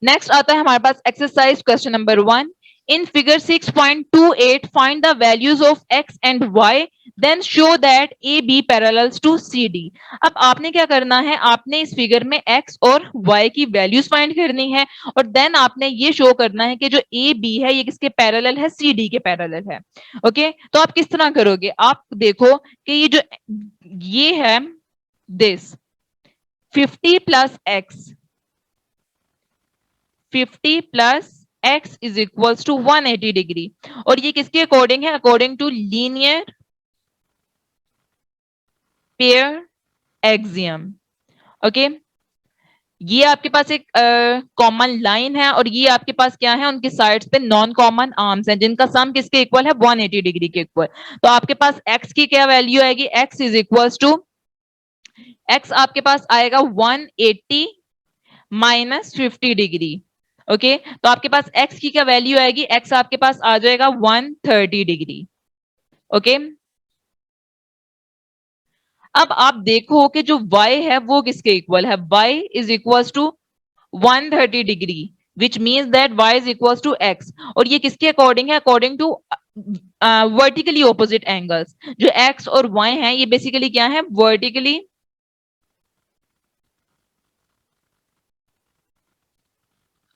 Next आता है हमारे पास exercise question number 1। In figure 6.28 find the values of x and y, then show that A B parallels to C D. अब आपने क्या करना है, आपने इस फिगर में x और y की वैल्यूज फाइंड करनी है और देन आपने ये शो करना है कि जो ए बी है ये किसके पैरेलल है, सी डी के पैरेलल है। ओके, तो आप किस तरह करोगे, आप देखो कि ये जो ये है this 50 plus x, 50 plus x is equals to 180 degree, और ये किसके अकॉर्डिंग है, according to linear pair axiom. Okay, ये आपके पास एक कॉमन लाइन है और ये आपके पास क्या है, उनकी साइड्स पे नॉन कॉमन आर्म्स हैं जिनका सम किसके इक्वल है, 180 डिग्री के इक्वल। तो आपके पास x की क्या वैल्यू आएगी, x is equals to, x आपके पास आएगा 180 माइनस 50 डिग्री। ओके, तो आपके पास x की क्या वैल्यू आएगी, x आपके पास आ जाएगा 130 डिग्री। ओके, अब आप देखो कि जो y है वो किसके इक्वल है, y is equal to 130 degree, which means that y is equal to x, और ये किसके अकॉर्डिंग है, according to vertically opposite angles. जो x और y है ये बेसिकली क्या है, वर्टिकली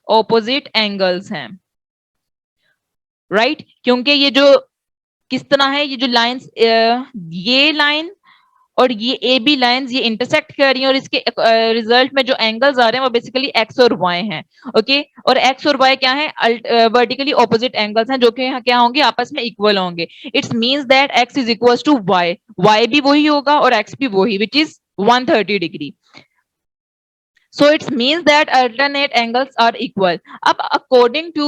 ऑपोजिट एंगल्स हैं, राइट क्योंकि ये जो किस तरह है, ये जो लाइंस, ये लाइन और ये ए बी लाइंस ये इंटरसेक्ट कर रही हैं और इसके रिजल्ट में जो एंगल्स आ रहे हैं वो बेसिकली एक्स और वाई हैं। ओके, और एक्स और वाई क्या है, वर्टिकली ऑपोजिट एंगल्स हैं जो कि यहाँ क्या होंगे, आपस में इक्वल होंगे। It's means that x is equal to y, y भी वही होगा और एक्स भी वही, which is 130 degree. So it means that alternate angles are equal. अब according to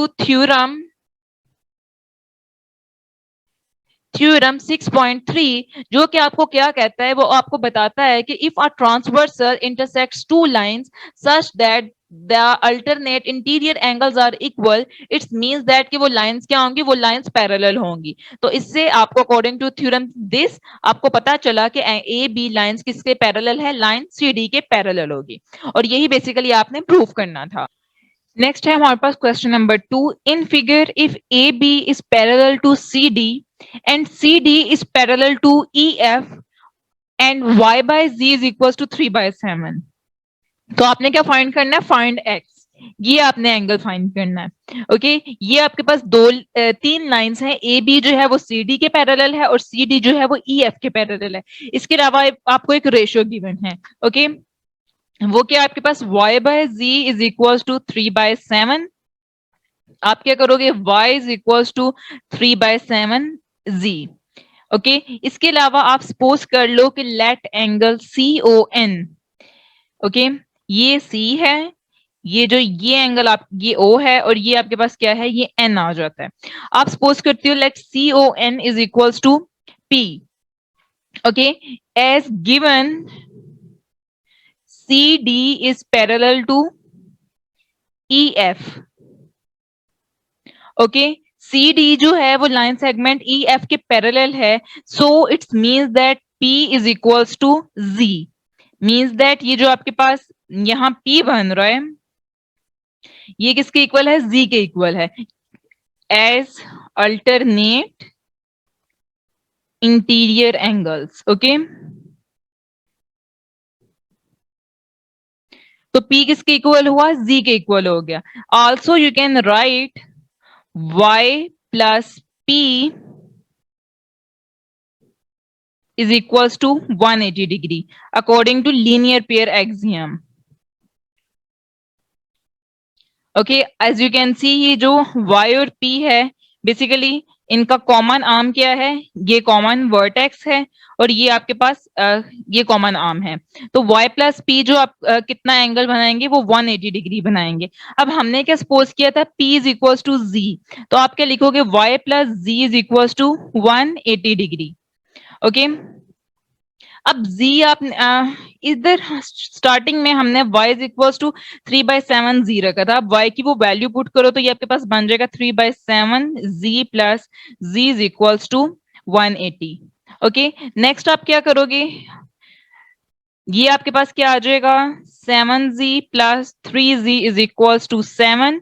थ्योरम 6.3 जो कि आपको क्या कहता है, वो आपको बताता है कि if a transversal intersects two lines such that the alternate interior angles are equal, it's means that कि वो लाइंस क्या होंगी, वो लाइंस पैरेलल होंगी। तो इससे आपको अकॉर्डिंग टू थ्योरम दिस आपको पता चला कि ए बी लाइंस किसके पैरेलल है, लाइन सी डी के पैरेलल होगी, और यही बेसिकली आपने प्रूव करना था। नेक्स्ट है हमारे पास question number 2। In figure if A B is parallel to C D and C D is parallel to E F and y by z is equal to 3/7, तो आपने क्या फाइंड करना है, फाइंड x, ये आपने एंगल फाइंड करना है। Okay, ये आपके पास तीन लाइंस हैं, ए बी जो है वो सी डी के पैरेलल है और सी डी जो है वो ई एफ के पैरेलल है। इसके अलावा आपको एक रेशियो गिवन है। ओके, वो क्या आपके पास y by z is equal to 3/7, आप क्या करोगे, y is equal to 3/7 z। Okay, इसके अलावा आप सपोज कर लो कि लेट एंगल CON, ओके, ये C है, ये जो ये एंगल आप ये O है और ये आपके पास क्या है, ये N आ जाता है। आप सपोज करते हो let CON is equal to P। Okay, as given CD is parallel to EF। Okay, CD जो है वो लाइन सेगमेंट EF के पैरेलल है, so it's means that P is equals to Z, means that ये जो आपके पास यहाँ P बन रहा है ये किसके इक्वल है, Z के इक्वल है, as alternate interior angles. Okay, तो P किसके इक्वल हुआ, Z के इक्वल हो गया। Also you can write y plus P is equals to 180 degree according to linear pair axiom। Okay, as you can see ये जो y और p है बेसिकली इनका कॉमन आर्म क्या है, ये कॉमन वर्टेक्स है और ये आपके पास ये कॉमन आर्म है। तो y प्लस p जो आप कितना एंगल बनाएंगे, वो 180 डिग्री बनाएंगे। अब हमने क्या सपोज किया था, p is equal to z, तो आप क्या लिखोगे, y plus z is equal to 180 degree. Okay, अब z आप इधर स्टार्टिंग में हमने y is equal to 3/7 z रखा था। अब y की वो वैल्यू पुट करो तो ये आपके पास बन जाएगा 3/7 z plus z is equal to 180। Okay, next आप क्या करोगे, ये आपके पास क्या आ जाएगा, 7z plus 3z is equals to 7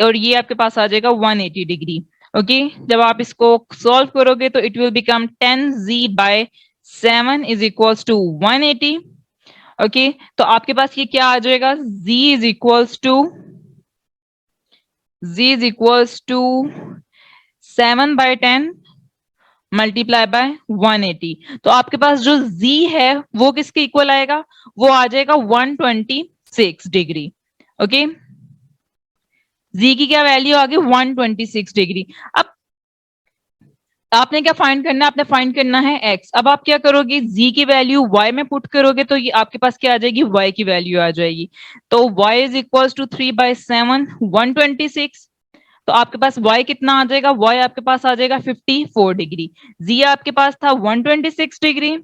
और ये आपके पास आ जाएगा 180 डिग्री। ओके, जब आप इसको सॉल्व करोगे तो it will become 10z by 7 is equals to 180। Okay, तो आपके पास ये क्या आ जाएगा, z is equals to 7 by 10 multiply by 180। तो आपके पास जो z है वो किसके इक्वल आएगा, वो आ जाएगा 126 डिग्री। ओके, z की क्या वैल्यू आ गई, 126 डिग्री। अब आपने क्या फाइंड करना है, आपने फाइंड करना है x। अब आप क्या करोगे, z की वैल्यू y में पुट करोगे तो ये आपके पास क्या आ जाएगी, y की वैल्यू आ जाएगी। तो y इज इक्वल्स टू 3/7 126। तो आपके पास y कितना आ जाएगा, y आपके पास आ जाएगा 54 डिग्री। z आपके पास था 126 डिग्री।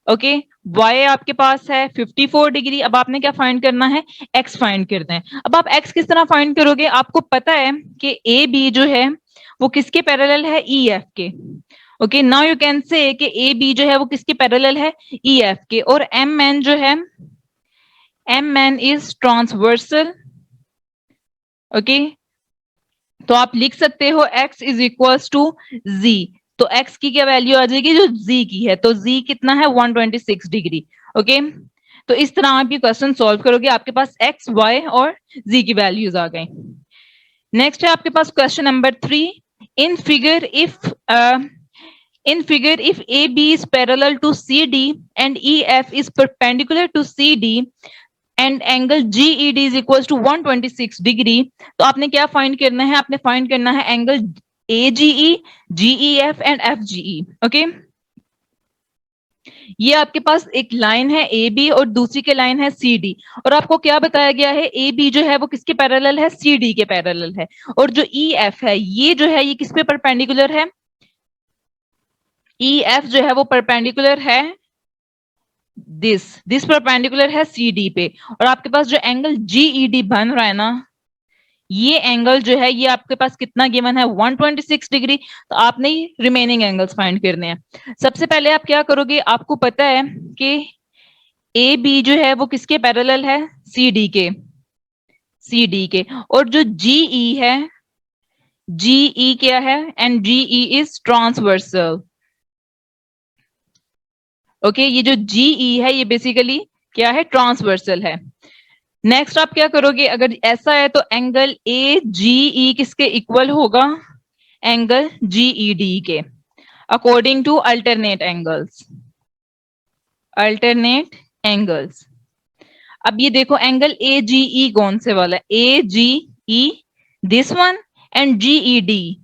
ओके, y आपके पास है 54 डिग्री। अब आपने क्या फाइंड करना है, x फाइंड करना है। अब आप x किस तरह फाइंड करोगे, आपको पता है कि ए बी जो है वो किसके पैरेलल है, ई एफ के। Okay, now you can say कि ए बी जो है वो किसके पैरेलल है, ई एफ के। और एम एन जो है, M N is transversal. Okay, तो आप लिख सकते हो x is equals to z। तो x की क्या वैल्यू आ जाएगी, जो z की है, तो z कितना है 126 डिग्री। ओके, तो इस तरह आप ये क्वेश्चन सॉल्व करोगे, आपके पास x, y और z की वैल्यूज आ गई। नेक्स्ट है आपके पास question number 3। In figure if AB is parallel to CD and EF is perpendicular to CD and angle GED is equals to 126 degree, तो आपने क्या फाइंड करना है, आपने फाइंड करना है angle AGE, GEF and FGE। Okay, ये आपके पास एक लाइन है AB और दूसरी के लाइन है CD। और आपको क्या बताया गया है, AB जो है वो किसके पैरेलल है, CD के पैरेलल है। और जो EF है ये जो है ये किस पे परपेंडिकुलर है, EF जो है वो परपेंडिकुलर है दिस परपेंडिकुलर है CD पे। और आपके पास जो एंगल GED बन रहा है ना, ये एंगल जो है ये आपके पास कितना गिवन है, 126 डिग्री। तो आपने रिमेनिंग एंगल्स फाइंड करने हैं। सबसे पहले आप क्या करोगे, आपको पता है कि ए बी जो है वो किसके पैरेलल है, CD के। और जो GE है, GE क्या है, and GE is transversal. Okay, ये जो GE है ये बेसिकली क्या है, ट्रांसवर्सल है। नेक्स्ट आप क्या करोगे, अगर ऐसा है तो एंगल AGE किसके इक्वल होगा, एंगल GED के, अकॉर्डिंग टू अल्टरनेट एंगल्स। अब ये देखो एंगल AGE कौन से वाला है, AGE this one and GED,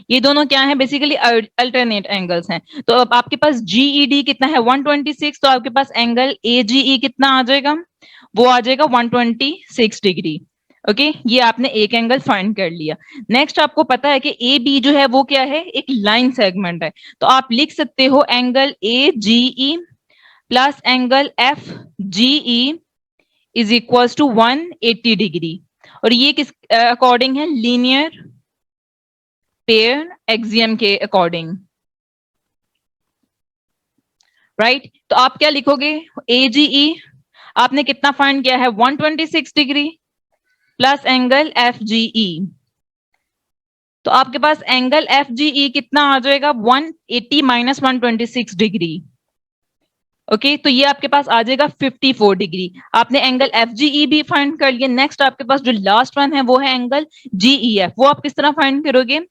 ये दोनों क्या है, बेसिकली अल्टरनेट एंगल्स हैं। तो अब आपके पास GED कितना है 126, तो आपके पास एंगल AGE कितना आ जाएगा, वो आ जाएगा 126 डिग्री। ओके, ये आपने एक एंगल फाइंड कर लिया। नेक्स्ट आपको पता है कि AB जो है वो क्या है, एक लाइन सेगमेंट है। तो आप लिख सकते हो angle AGE plus angle FGE is equals to 180 degree. और ये किस अकॉर्डिंग है, लीनियर पेयर एक्सियम के अकॉर्डिंग, राइट। तो आप क्या लिखोगे, AGE आपने कितना फाइंड किया है 126 डिग्री प्लस एंगल FGE। तो आपके पास एंगल FGE कितना आ जाएगा, 180 माइनस 126 डिग्री। ओके, तो ये आपके पास आ जाएगा 54 डिग्री। आपने एंगल FGE भी फाइंड कर लिया। नेक्स्ट आपके पास जो लास्ट वन है वो है एंगल GEF। वो आप किस तरह फाइंड करोगे,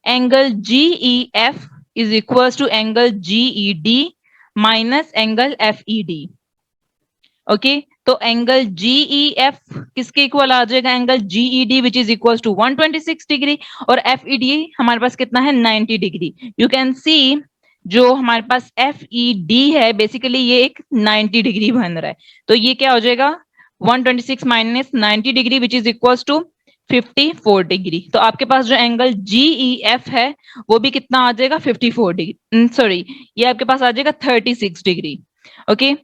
angle GEF is equals to angle GED minus angle FED। Okay, तो एंगल GEF किसके इक्वल आ जाएगा, angle GED which is equals to 126 degree. और FED हमारे पास कितना है, 90 डिग्री। यू कैन सी जो हमारे पास FED है बेसिकली ये एक 90 डिग्री बन रहा है। तो ये क्या हो जाएगा, 126 minus 90 degree which is equals to 54 degree. तो आपके पास जो एंगल GEF है वो भी कितना आ जाएगा, 54 डिग्री, सॉरी ये आपके पास आ जाएगा 36 डिग्री। ओके,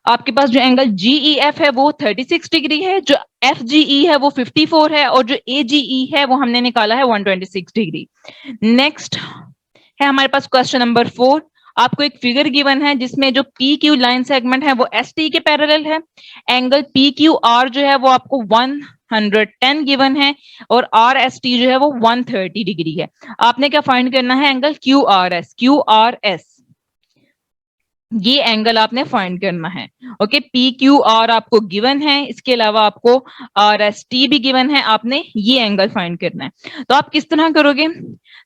आपके पास जो एंगल GEF है वो 36 डिग्री है, जो FGE है वो 54 है, और जो AGE है वो हमने निकाला है 126 डिग्री। नेक्स्ट है हमारे पास क्वेश्चन नंबर 4। आपको एक फिगर गिवन है जिसमें जो पी क्यू लाइन सेगमेंट है वो एस टी के पैरेलल है, एंगल पी क्यू आर जो है वो आपको 110 गिवन है, और आर एस टी जो है वो 130 डिग्री है। आपने क्या फाइंड करना है, एंगल क्यू आर एस, ये एंगल आपने फाइंड करना है। ओके, पी क्यू आर आपको गिवन है, इसके अलावा आपको आर एस टी भी गिवन है, आपने ये एंगल फाइंड करना है। तो आप किस तरह करोगे,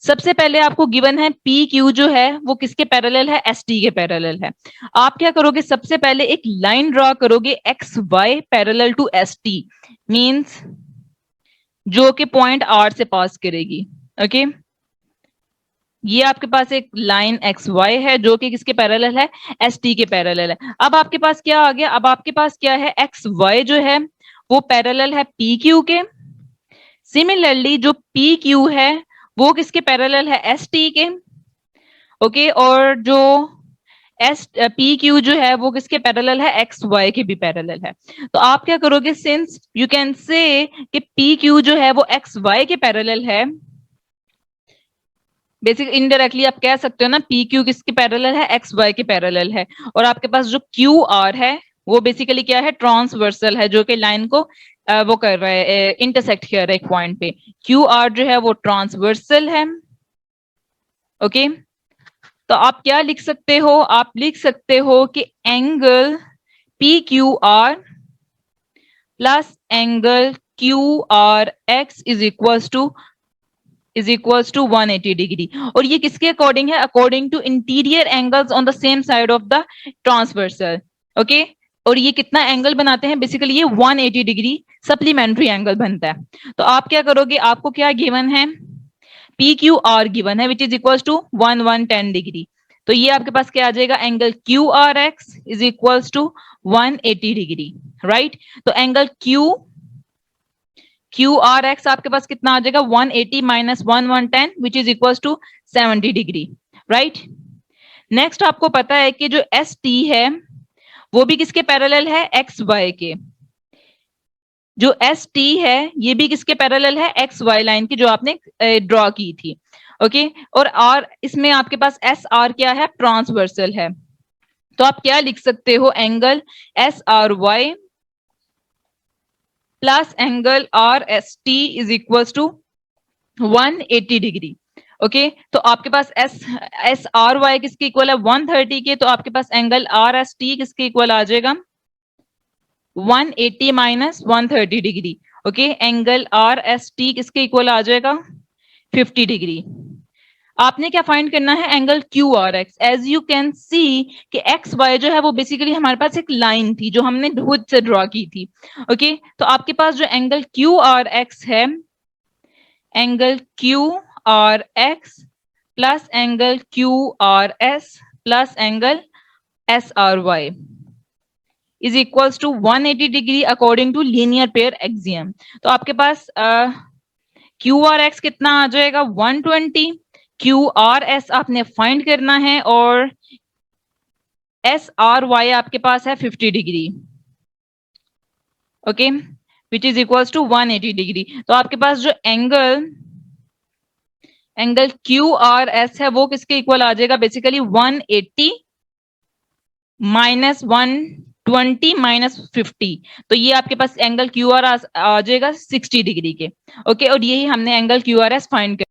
सबसे पहले आपको गिवन है पी क्यू जो है वो किसके पैरेलल है, एस टी के पैरेलल है। आप क्या करोगे, सबसे पहले एक लाइन ड्रॉ करोगे x y parallel to S T, means जो कि पॉइंट आर से पास करेगी। ओके, ये आपके पास एक लाइन एक्स वाई है जो कि किसके पैरेलल है, एस टी के पैरेलल है। अब आपके पास क्या आ गया, अब आपके पास क्या है, एक्स वाई जो है वो पैरेलल है पी क्यू के। सिमिलरली जो पी क्यू है वो किसके पैरेलल है, एस टी के। ओके, और जो एस पी क्यू जो है वो किसके पैरेलल है, एक्स वाई के भी पैरेलल है। तो आप क्या करोगे, सिंस यू कैन से कि पी क्यू जो है वो एक्स वाई के पैरेलल है, बेसिक इनडायरेक्टली आप कह सकते हो ना पी क्यू किसके पैरेलल है, एक्स वाई के पैरेलल है। और आपके पास जो क्यू आर है वो बेसिकली क्या है, ट्रांसवर्सल है, जो कि लाइन को वो कर रहा है, इंटरसेक्ट कर रहा है एक पॉइंट पे। क्यू आर जो है वो ट्रांसवर्सल है। ओके, तो आप क्या लिख सकते हो, आप लिख सकते हो कि angle P Q R plus angle Q R X is equals to 180 degree. और ये किसके अकॉर्डिंग है, according to interior angles on the same side of the transversal. Okay, और ये कितना एंगल बनाते हैं, बेसिकली ये 180 डिग्री सप्लीमेंट्री एंगल बनता है। तो आप क्या करोगे, आपको क्या गिवन है, पी क्यू आर गिवन है which is equals to 110 degree. तो ये आपके पास क्या आ जाएगा, angle Q R X is equals to 180 degree, right. तो एंगल क्यू आर एक्स आपके पास कितना आ जाएगा, 180 minus 110 which is equal to 70 degree, right. Next आपको पता है कि जो एस टी है वो भी किसके पैरेलल है, एक्स वाई के। जो एस टी है ये भी किसके पैरेलल है, एक्स वाई लाइन की जो आपने ड्रॉ की थी। ओके, और आर इसमें आपके पास एस आर क्या है, ट्रांसवर्सल है। तो आप क्या लिख सकते हो, angle S R Y plus angle R S T is equal to 180 degree. Okay, तो आपके पास एस आर वाई किसके इक्वल है, 130 के। तो आपके पास एंगल आर एस टी किसके इक्वल आ जाएगा, 180 minus 130 degree. Okay, angle R S T किसके इक्वल आ जाएगा, 50 डिग्री। आपने क्या फाइंड करना है, angle Q R X. As you can see कि एक्स वाई जो है वो बेसिकली हमारे पास एक लाइन थी जो हमने खुद से ड्रॉ की थी। ओके, तो आपके पास जो एंगल क्यू आर एक्स है, angle Q R X plus angle Q R S plus angle S R Y is equals to 180 degree according to linear pair axiom. तो आपके पास क्यू आर एक्स कितना आ जाएगा, 120। क्यू आर एस आपने find करना है, और एस आर वाई आपके पास है 50 degree. Okay, which is equals to 180 degree. तो आपके पास जो एंगल क्यू आर एस है वो किसके इक्वल आ जाएगा, बेसिकली 180 माइनस 120 माइनस 50। तो ये आपके पास एंगल क्यू आर आ जाएगा 60 डिग्री के। ओके, और यही हमने angle Q R S find कर।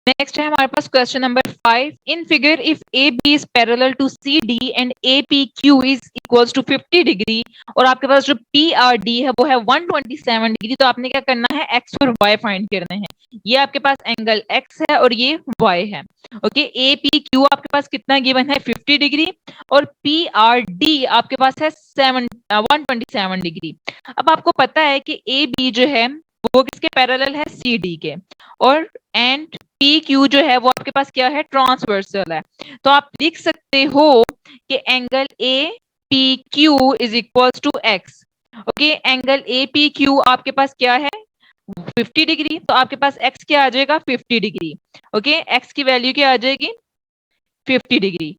नेक्स्ट है हमारे पास question number 5। In figure if A B is parallel to C D and A P Q is equals to 50 degree, और आपके पास जो पी आर डी है वो है 127 डिग्री। तो आपने क्या करना है, एक्स और वाई फाइंड करने हैं। ये आपके पास एंगल एक्स है और ये वाई है। ओके, ए पी क्यू आपके पास कितना गिवन है, 50 डिग्री, और पी आर डी आपके पास है 127 डिग्री। अब आपको पता है कि ए बी जो है वो किसके पैरेलल है, सी डी के, और एंड पी क्यू जो है वो आपके पास क्या है, ट्रांसवर्सल है। तो आप लिख सकते हो कि angle A P Q is equal to X. Okay, angle A P Q आपके पास क्या है, 50 डिग्री। तो आपके पास एक्स क्या आ जाएगा, 50 डिग्री। ओके, एक्स की वैल्यू क्या आ जाएगी, 50 डिग्री।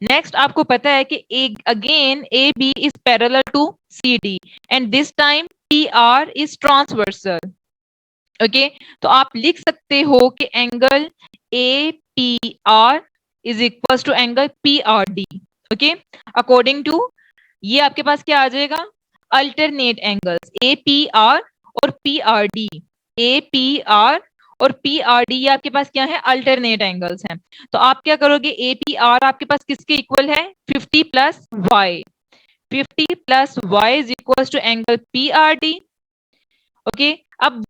नेक्स्ट आपको पता है कि again A B is parallel to C D and this time P R is transversal. Okay, तो आप लिख सकते हो कि angle A P R is equal to angle P R D. Okay, according to ये आपके पास क्या आ जाएगा, alternate angles A P R और P R D. A P R और पी आर डी ये आपके पास क्या है, अल्टरनेट एंगल्स हैं। तो आप क्या करोगे, ए पी आर आपके पास किसके इक्वल है, 50 plus Y. 50 plus Y is equal to angle P R D. Okay, अब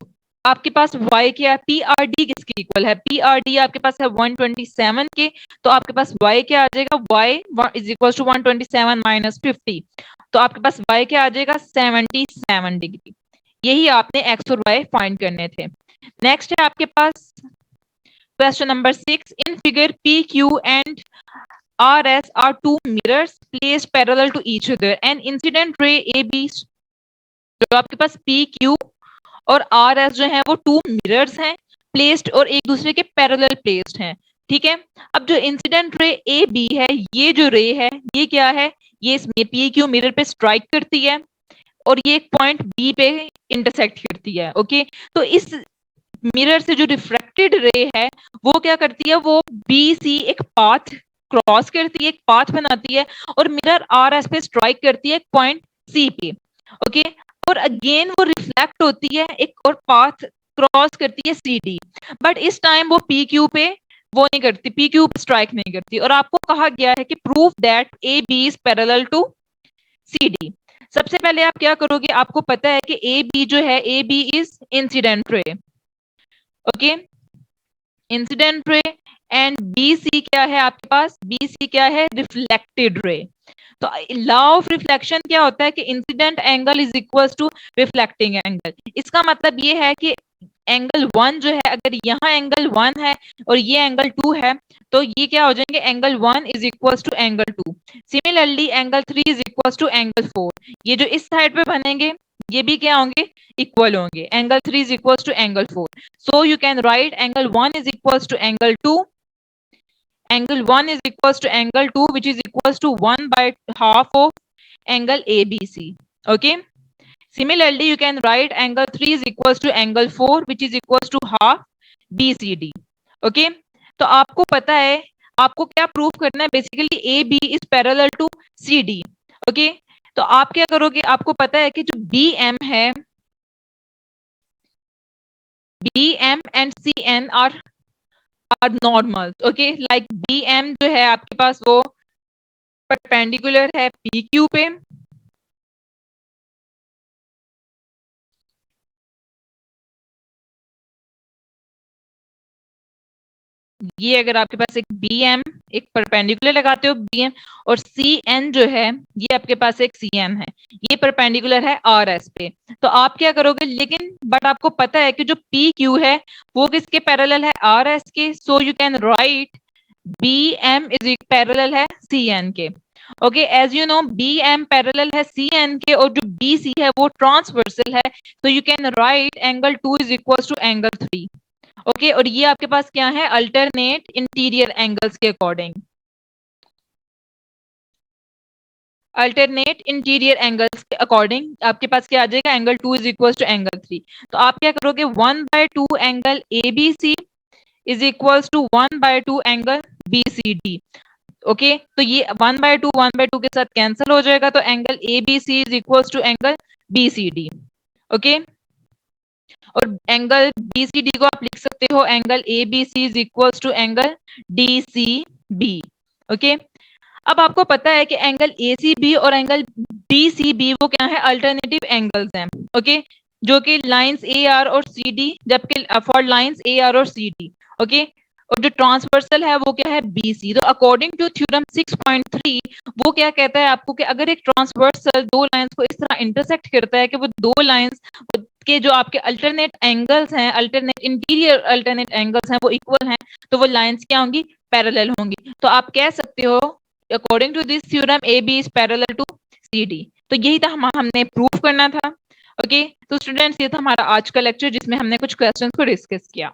आपके पास y क्या है, पी आर डी किसके इक्वल है, पी आर डी आपके पास है 127 के। तो आपके पास y क्या आ जाएगा, y is equal to 127 minus 50। तो आपके पास y क्या आ जाएगा, 77 डिग्री। यही आपने x और y फाइंड करने थे। नेक्स्ट है आपके पास question number 6। In figure P Q and R S are two mirrors placed parallel to each other and incident ray A B. जो आपके पास पी क्यू और आर एस जो है वो टू मिरर्स हैं, प्लेस्ड और एक दूसरे के पैरेलल प्लेस्ड हैं। ठीक है, अब जो इंसिडेंट रे ए बी है, ये जो रे है ये क्या है, ये इसमें पी क्यू मिरर पे स्ट्राइक करती है और ये एक पॉइंट बी पे इंटरसेक्ट करती है। ओके, तो इस मिरर से जो रिफ्रैक्टेड रे है वो क्या करती है, वो बी सी एक पाथ क्रॉस करती है, एक पाथ बनाती है और मिरर आर एस पे स्ट्राइक करती है एक पॉइंट सी पे। ओके, और अगेन वो रिफ्लेक्ट होती है एक और पाथ क्रॉस करती है सी डी। बट इस टाइम वो पी क्यू पे वो नहीं करती, पी क्यू पे स्ट्राइक नहीं करती। और आपको कहा गया है कि proof that A B is parallel to C D. सबसे पहले आप क्या करोगे, आपको पता है कि ए बी जो है, A B is incident ray. Okay, incident ray and B C क्या है आपके पास, बी सी क्या है, रिफ्लेक्टेड रे। तो लॉ ऑफ रिफ्लेक्शन क्या होता है कि incident angle is equal to reflecting angle. इसका मतलब ये है कि एंगल 1 जो है, अगर यहाँ एंगल 1 है और ये एंगल 2 है, तो ये क्या हो जाएंगे, angle 1 is equal to angle 2। Similarly angle 3 is equal to angle 4। ये जो इस साइड पे बनेंगे ये भी क्या होंगे, इक्वल होंगे। Angle 3 is equals to angle 4. So you can write angle 1 is equals to angle 2. Angle 1 is equals to angle 2, which is equals to 1 by half of angle ABC. Okay. Similarly, you can write angle 3 is equals to angle 4, which is equals to half BCD. Okay. तो आपको पता है आपको क्या proof करना है, basically A B is parallel to C D. Okay, तो आप क्या करोगे, आपको पता है कि जो बी एम है, BM and CN are normal. Okay, like BM जो है आपके पास वो परपेंडिकुलर है PQ पे, ये अगर आपके पास एक BM एक परपेंडिकुलर लगाते हो BM, और CN जो है ये आपके पास एक CN है, ये परपेंडिकुलर है RS पे। तो आप क्या करोगे, लेकिन बट आपको पता है कि जो PQ है वो किसके पैरेलल है, RS के। So you can write BM is parallel है CN के। Okay, as you know BM parallel है CN के और जो BC है वो ट्रांसवर्सल है। तो you can write angle 2 is equal to angle 3। Okay, और ये आपके पास क्या है, अल्टरनेट इंटीरियर एंगल्स के अकॉर्डिंग। अल्टरनेट इंटीरियर एंगल्स के अकॉर्डिंग आपके पास क्या आ जाएगा, angle 2 is equal to angle 3। तो आप क्या करोगे, 1/2 angle ABC is equal to 1/2 angle BCD। Okay, तो ये 1/2 के साथ कैंसिल हो जाएगा, तो angle ABC is equal to angle BCD। Okay, और एंगल BCD को आप लिख सकते हो angle ABC is equal to angle DCB। Okay, अब आपको पता है कि एंगल ACB और एंगल DCB वो क्या है, अल्टरनेटिव एंगल्स हैं। ओके, जो कि लाइंस AR और CD, जबकि फॉर लाइंस AR और CD। ओके, और जो ट्रांसवर्सल है वो क्या है, BC। तो अकॉर्डिंग टू थ्योरम 6.3 वो क्या कहता है आपको कि अगर एक ट्रांसवर्सल दो लाइंस को इस तरह इंटरसेक्ट करता है कि वो दो लाइंस के जो आपके अल्टरनेट एंगल्स हैं, अल्टरनेट इंटीरियर अल्टरनेट एंगल्स हैं वो इक्वल हैं, तो वो लाइंस क्या होंगी, पैरेलल होंगी। तो आप कह सकते हो according to this theorem AB is parallel to CD। तो यही था हमने प्रूफ करना था। ओके, तो स्टूडेंट्स ये था हमारा आज का लेक्चर जिसमें हमने कुछ क्वेश्चंस को डिस्कस किया।